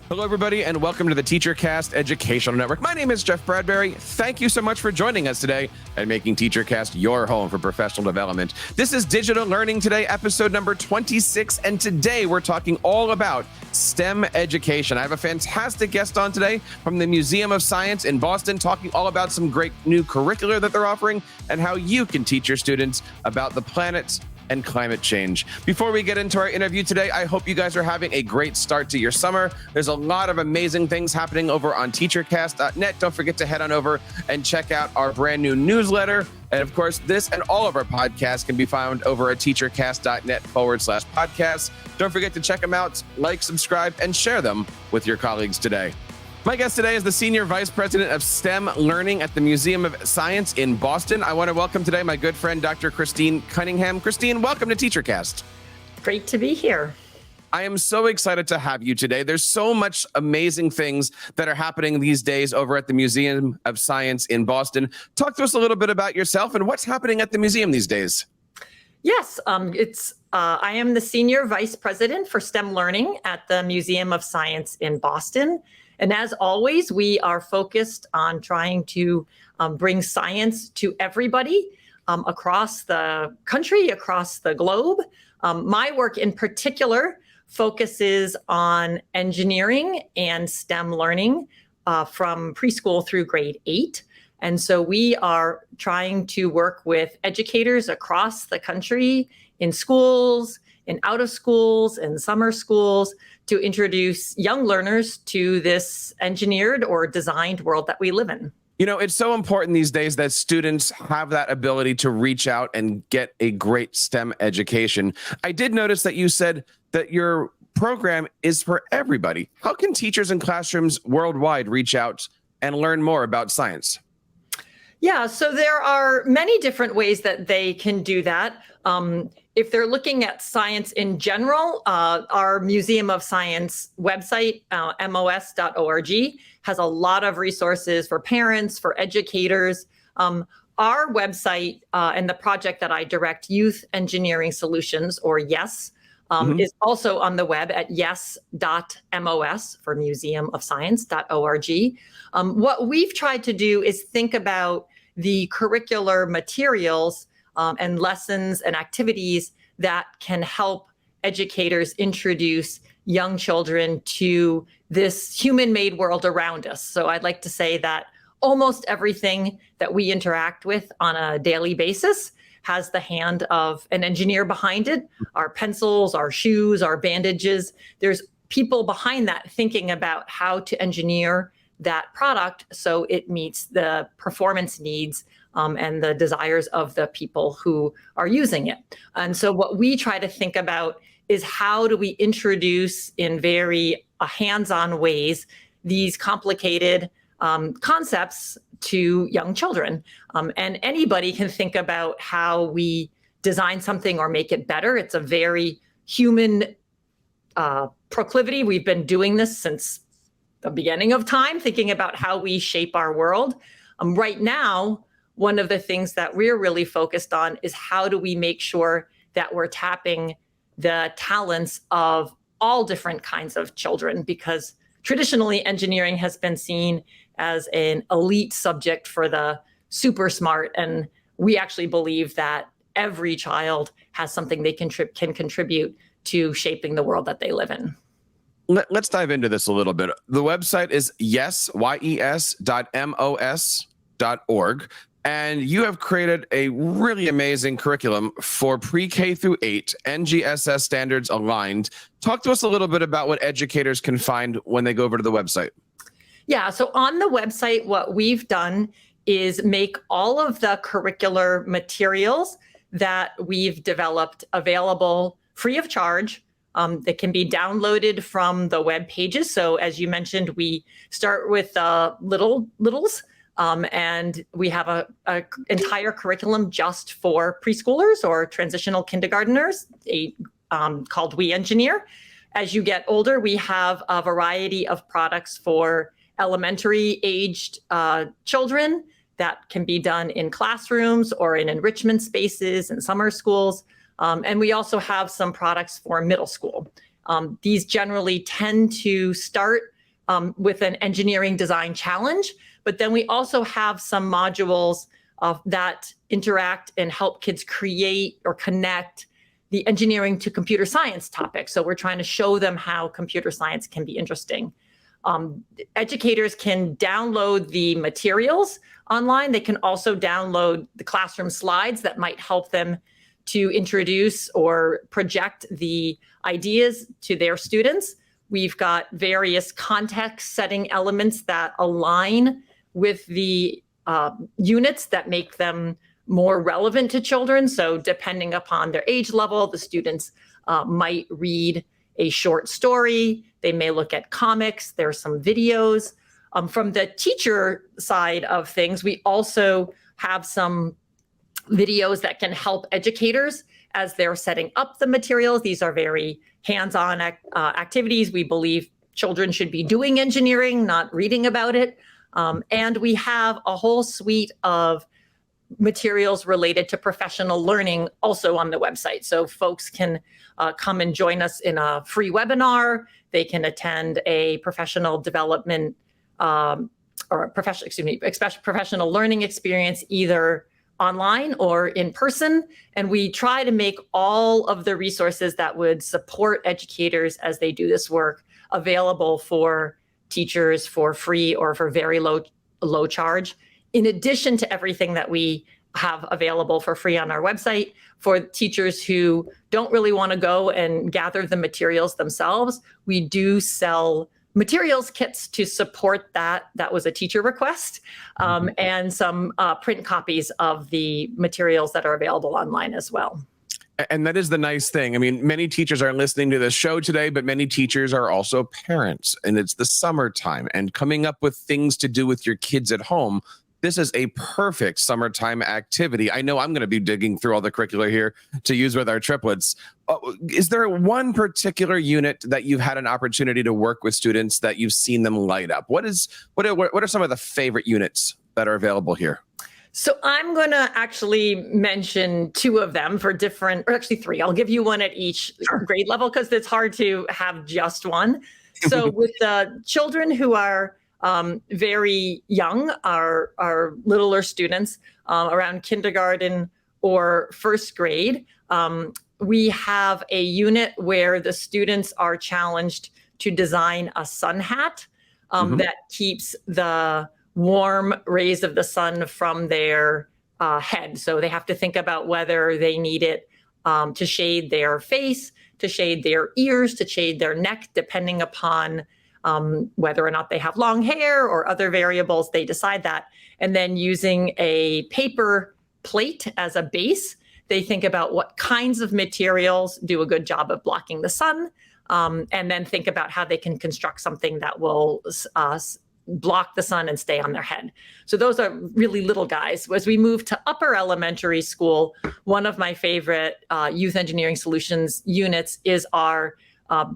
Hello, everybody, and welcome to the TeacherCast Educational Network. My name is Jeff Bradbury. Thank you so much for joining us today and making TeacherCast your home for professional development. This is Digital Learning Today, episode number 26, and today we're talking all about STEM education. I have a fantastic guest on today from the Museum of Science in Boston, talking all about some great new curricula that they're offering and how you can teach your students about the planet and climate change. Before we get into our interview today, I hope you guys are having a great start to your summer. There's a lot of amazing things happening over on TeacherCast.net. Don't forget to head on over and check out our brand new newsletter. And of course, this and all of our podcasts can be found over at TeacherCast.net/podcasts. Don't forget to check them out, like, subscribe, and share them with your colleagues today. My guest today is the Senior Vice President of STEM Learning at the Museum of Science in Boston. I want to welcome today my good friend, Dr. Christine Cunningham. Christine, welcome to TeacherCast. Great to be here. I am so excited to have you today. There's so much amazing things that are happening these days over at the Museum of Science in Boston. Talk to us a little bit about yourself and what's happening at the museum these days. Yes, I am the Senior Vice President for STEM Learning at the Museum of Science in Boston. And as always, we are focused on trying to bring science to everybody across the country, across the globe. My work in particular focuses on engineering and STEM learning from preschool through grade 8. And so we are trying to work with educators across the country in schools, in out of schools, in summer schools, to introduce young learners to this engineered or designed world that we live in. You know, it's so important these days that students have that ability to reach out and get a great STEM education. I did notice that you said that your program is for everybody. How can teachers in classrooms worldwide reach out and learn more about science? Yeah, so there are many different ways that they can do that. If they're looking at science in general, our Museum of Science website, mos.org, has a lot of resources for parents, for educators. Our website and the project that I direct, Youth Engineering Solutions, or YES, is also on the web at yes.mos for museumofscience.org. What we've tried to do is think about the curricular materials and lessons and activities that can help educators introduce young children to this human-made world around us. So I'd like to say that almost everything that we interact with on a daily basis has the hand of an engineer behind it. Our pencils, our shoes, our bandages. There's people behind that thinking about how to engineer that product so it meets the performance needs and the desires of the people who are using it. And so what we try to think about is how do we introduce in very hands-on ways these complicated concepts to young children. And anybody can think about how we design something or make it better. It's a very human proclivity. We've been doing this since the beginning of time, thinking about how we shape our world. Right now, one of the things that we're really focused on is how do we make sure that we're tapping the talents of all different kinds of children, because traditionally engineering has been seen as an elite subject for the super smart. And we actually believe that every child has something they can contribute to shaping the world that they live in. Let's dive into this a little bit. The website is yes.mos.org. And you have created a really amazing curriculum for pre-K through 8, NGSS standards aligned. Talk to us a little bit about what educators can find when they go over to the website. Yeah, so on the website, what we've done is make all of the curricular materials that we've developed available free of charge. That can be downloaded from the web pages. So as you mentioned, we start with littles. And we have a entire curriculum just for preschoolers or transitional kindergarteners called We Engineer. As you get older, we have a variety of products for elementary aged children that can be done in classrooms or in enrichment spaces and summer schools. And we also have some products for middle school. These generally tend to start with an engineering design challenge. But then we also have some modules that interact and help kids create or connect the engineering to computer science topics. So we're trying to show them how computer science can be interesting. Educators can download the materials online. They can also download the classroom slides that might help them to introduce or project the ideas to their students. We've got various context setting elements that align with the units that make them more relevant to children. So depending upon their age level, the students might read a short story. They may look at comics. There's some videos. From the teacher side of things, we also have some videos that can help educators as they're setting up the materials. These are very hands-on activities. We believe children should be doing engineering, not reading about it. And we have a whole suite of materials related to professional learning also on the website. So folks can come and join us in a free webinar. They can attend a professional development or professional learning experience either online or in person. And we try to make all of the resources that would support educators as they do this work available for teachers for free or for very low charge, in addition to everything that we have available for free on our website. For teachers who don't really want to go and gather the materials themselves, we do sell materials kits to support that. That was a teacher request, and some print copies of the materials that are available online as well. And that is the nice thing. I mean, many teachers are listening to this show today, but many teachers are also parents, and it's the summertime, and coming up with things to do with your kids at home. This is a perfect summertime activity. I know I'm going to be digging through all the curricula here to use with our triplets. Is there one particular unit that you've had an opportunity to work with students that you've seen them light up? What are some of the favorite units that are available here? So I'm going to actually mention two of them for different, or actually three. I'll give you one at each grade level because it's hard to have just one. So with the children who are very young, our littler students around kindergarten or first grade, we have a unit where the students are challenged to design a sun hat that keeps the warm rays of the sun from their head. So they have to think about whether they need it to shade their face, to shade their ears, to shade their neck, depending upon whether or not they have long hair or other variables. They decide that. And then using a paper plate as a base, they think about what kinds of materials do a good job of blocking the sun, and then think about how they can construct something that will block the sun and stay on their head. So those are really little guys. As we move to upper elementary school, one of my favorite youth engineering solutions units is our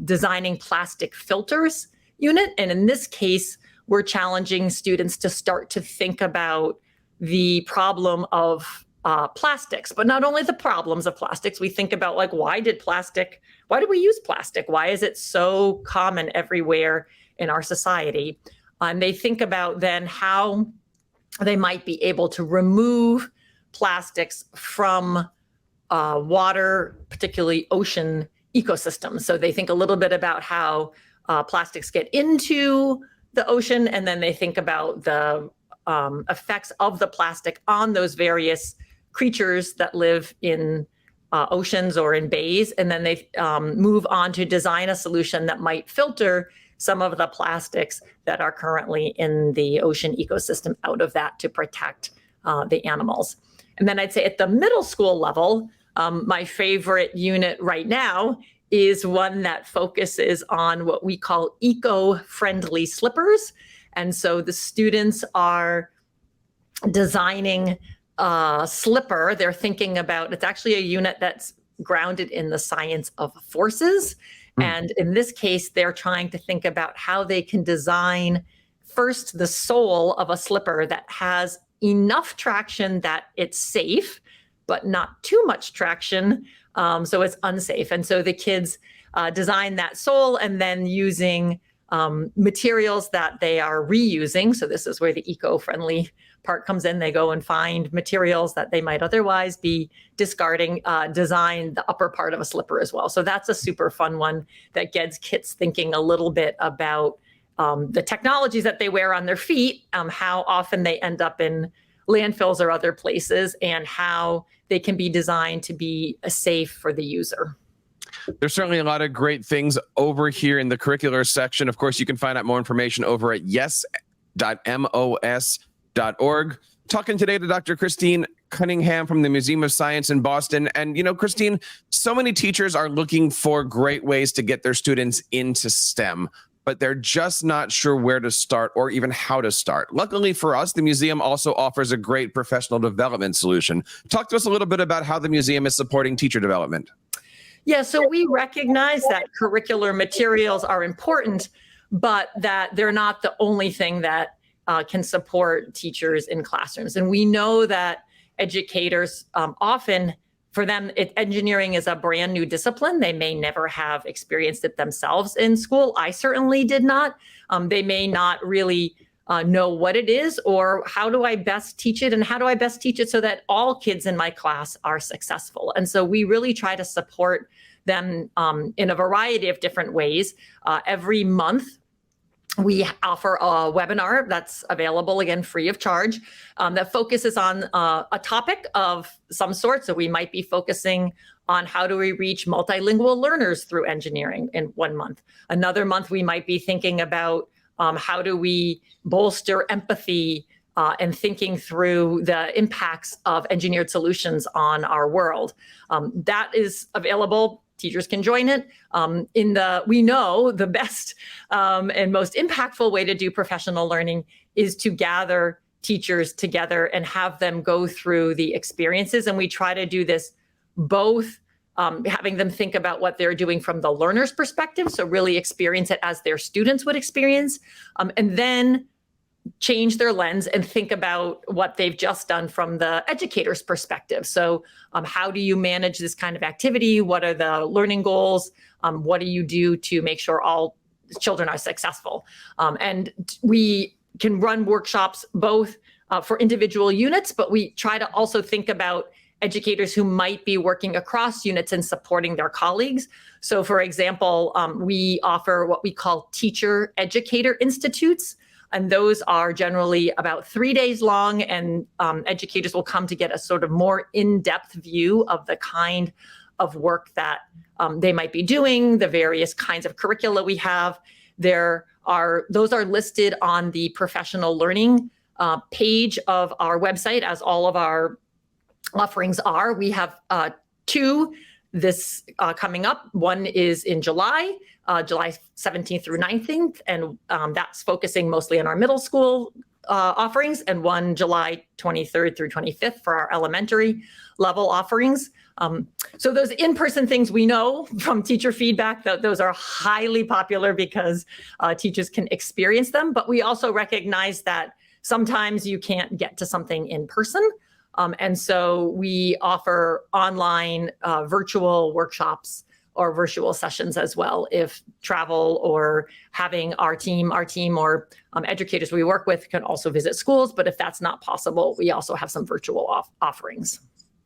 designing plastic filters unit. And in this case, we're challenging students to start to think about the problem of plastics, but not only the problems of plastics. We think about, like, why do we use plastic? Why is it so common everywhere in our society? And they think about then how they might be able to remove plastics from water, particularly ocean ecosystems. So they think a little bit about how plastics get into the ocean, and then they think about the effects of the plastic on those various creatures that live in oceans or in bays. And then they move on to design a solution that might filter some of the plastics that are currently in the ocean ecosystem out of that to protect the animals. And then I'd say at the middle school level, my favorite unit right now is one that focuses on what we call eco-friendly slippers. And so the students are designing a slipper. They're thinking about, it's actually a unit that's grounded in the science of forces. And in this case, they're trying to think about how they can design first the sole of a slipper that has enough traction that it's safe, but not too much traction, so it's unsafe. And so the kids design that sole, and then using materials that they are reusing. So this is where the eco-friendly part comes in. They go and find materials that they might otherwise be discarding, design the upper part of a slipper as well. So that's a super fun one that gets kids thinking a little bit about the technologies that they wear on their feet, how often they end up in landfills or other places, and how they can be designed to be safe for the user. There's certainly a lot of great things over here in the curricular section. Of course, you can find out more information over at yes.mos.org. Talking today to Dr. Christine Cunningham from the Museum of Science in Boston. And, you know, Christine, so many teachers are looking for great ways to get their students into STEM, but they're just not sure where to start or even how to start. Luckily for us, the museum also offers a great professional development solution. Talk to us a little bit about how the museum is supporting teacher development. Yeah, so we recognize that curricular materials are important, but that they're not the only thing that can support teachers in classrooms. And we know that educators often, for them, engineering is a brand new discipline. They may never have experienced it themselves in school. I certainly did not. They may not really know what it is, or how do I best teach it, and how do I best teach it so that all kids in my class are successful. And so we really try to support them in a variety of different ways. Every month, we offer a webinar that's available, again, free of charge, that focuses on a topic of some sort. So we might be focusing on how do we reach multilingual learners through engineering in 1 month. Another month, we might be thinking about how do we bolster empathy and thinking through the impacts of engineered solutions on our world. That is available. Teachers can join it. We know the best and most impactful way to do professional learning is to gather teachers together and have them go through the experiences. And we try to do this both having them think about what they're doing from the learner's perspective, so really experience it as their students would experience, and then change their lens and think about what they've just done from the educator's perspective. So how do you manage this kind of activity? What are the learning goals? What do you do to make sure all children are successful? And we can run workshops both for individual units, but we try to also think about educators who might be working across units and supporting their colleagues. So for example, we offer what we call teacher educator institutes. And those are generally about 3 days long, and educators will come to get a sort of more in-depth view of the kind of work that they might be doing, the various kinds of curricula we have. Those are listed on the professional learning page of our website, as all of our offerings are. We have two this coming up. One is in July 17th through 19th, and that's focusing mostly on our middle school offerings, and one July 23rd through 25th for our elementary level offerings. So those in-person things, we know from teacher feedback that those are highly popular because teachers can experience them, but we also recognize that sometimes you can't get to something in person. And so we offer online virtual workshops or virtual sessions as well, if travel or having our team or educators we work with can also visit schools. But if that's not possible, we also have some virtual offerings.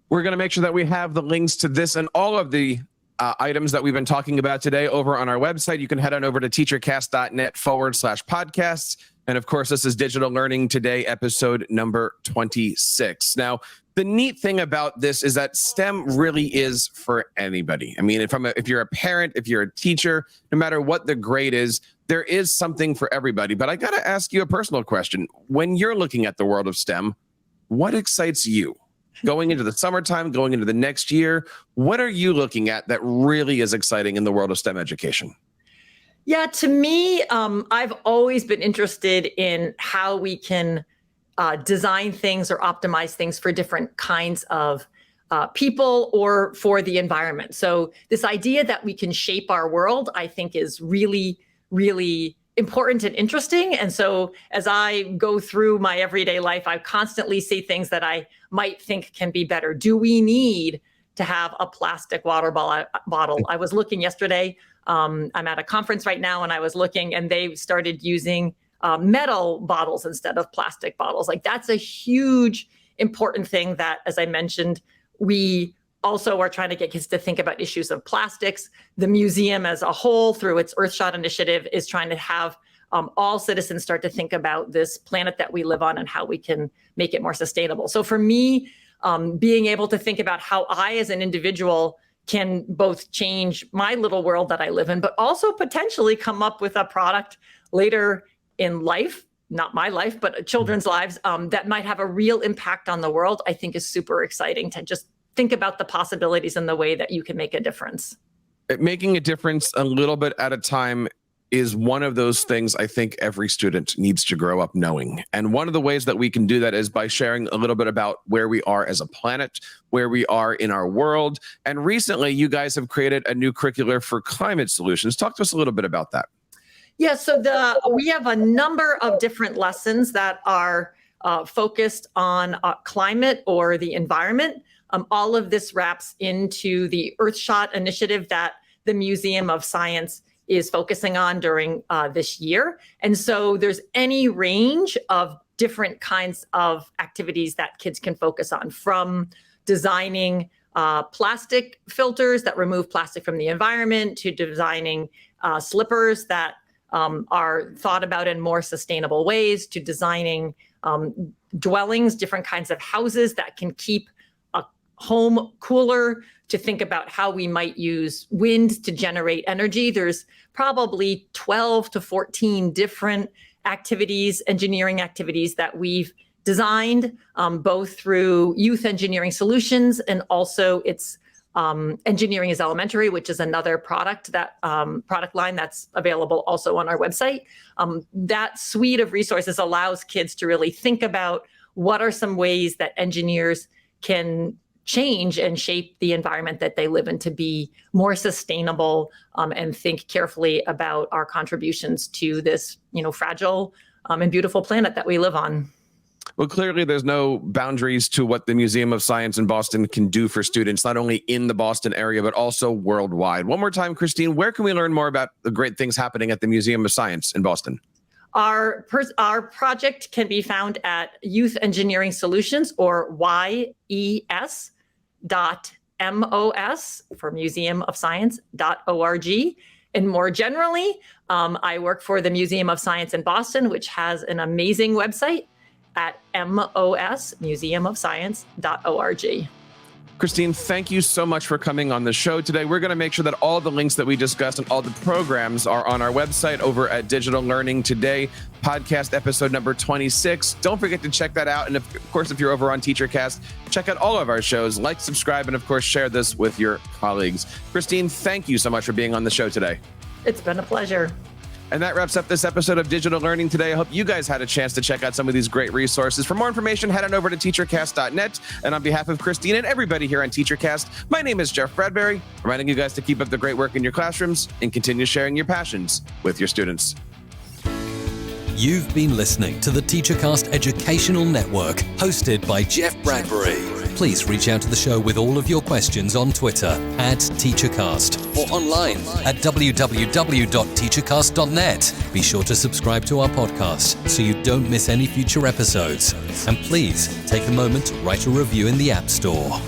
We're going to make sure that we have the links to this and all of the items that we've been talking about today over on our website. You can head on over to teachercast.net/podcasts. And of course, this is Digital Learning Today, episode number 26. Now, the neat thing about this is that STEM really is for anybody. I mean, if you're a parent, if you're a teacher, no matter what the grade is, there is something for everybody. But I got to ask you a personal question. When you're looking at the world of STEM, what excites you? Going into the summertime, going into the next year, what are you looking at that really is exciting in the world of STEM education? Yeah, to me, I've always been interested in how we can design things or optimize things for different kinds of people or for the environment. So this idea that we can shape our world, I think, is really, really important and interesting. And so as I go through my everyday life, I constantly see things that I might think can be better. Do we need to have a plastic water bottle. I was looking yesterday. I'm at a conference right now, and I was looking, and they started using metal bottles instead of plastic bottles. Like, that's a huge, important thing that, as I mentioned, we also are trying to get kids to think about issues of plastics. The museum as a whole, through its Earthshot initiative, is trying to have all citizens start to think about this planet that we live on and how we can make it more sustainable. So for me, being able to think about how I as an individual can both change my little world that I live in, but also potentially come up with a product later in life, not my life, but children's lives, that might have a real impact on the world, I think is super exciting to just think about the possibilities and the way that you can make a difference. Making a difference a little bit at a time is one of those things I think every student needs to grow up knowing. And one of the ways that we can do that is by sharing a little bit about where we are as a planet, where we are in our world. And recently, you guys have created a new curricular for climate solutions. Talk to us a little bit about that. Yeah, so we have a number of different lessons that are focused on climate or the environment. All of this wraps into the Earthshot initiative that the Museum of Science is focusing on during this year. And so there's any range of different kinds of activities that kids can focus on, from designing plastic filters that remove plastic from the environment, to designing slippers that are thought about in more sustainable ways, to designing dwellings, different kinds of houses that can keep a home cooler, to think about how we might use wind to generate energy. There's probably 12 to 14 different activities, engineering activities that we've designed, both through Youth Engineering Solutions and also its Engineering is Elementary, which is another product line that's available also on our website. That suite of resources allows kids to really think about what are some ways that engineers can change and shape the environment that they live in to be more sustainable, and think carefully about our contributions to this, fragile and beautiful planet that we live on. Well, clearly there's no boundaries to what the Museum of Science in Boston can do for students, not only in the Boston area, but also worldwide. One more time, Christine, where can we learn more about the great things happening at the Museum of Science in Boston? Our project can be found at Youth Engineering Solutions, or YES.MOS for museumofscience.org. And more generally, I work for the Museum of Science in Boston, which has an amazing website at mosmuseumofscience.org. Christine, thank you so much for coming on the show today. We're going to make sure that all the links that we discussed and all the programs are on our website over at Digital Learning Today, podcast episode number 26. Don't forget to check that out. And of course, if you're over on TeacherCast, check out all of our shows, like, subscribe, and of course, share this with your colleagues. Christine, thank you so much for being on the show today. It's been a pleasure. And that wraps up this episode of Digital Learning Today. I hope you guys had a chance to check out some of these great resources. For more information, head on over to teachercast.net. And on behalf of Christine and everybody here on TeacherCast, my name is Jeff Bradbury, reminding you guys to keep up the great work in your classrooms and continue sharing your passions with your students. You've been listening to the TeacherCast Educational Network, hosted by Jeff Bradbury. Please reach out to the show with all of your questions on Twitter at TeacherCast or online at www.teachercast.net. Be sure to subscribe to our podcast so you don't miss any future episodes. And please take a moment to write a review in the App Store.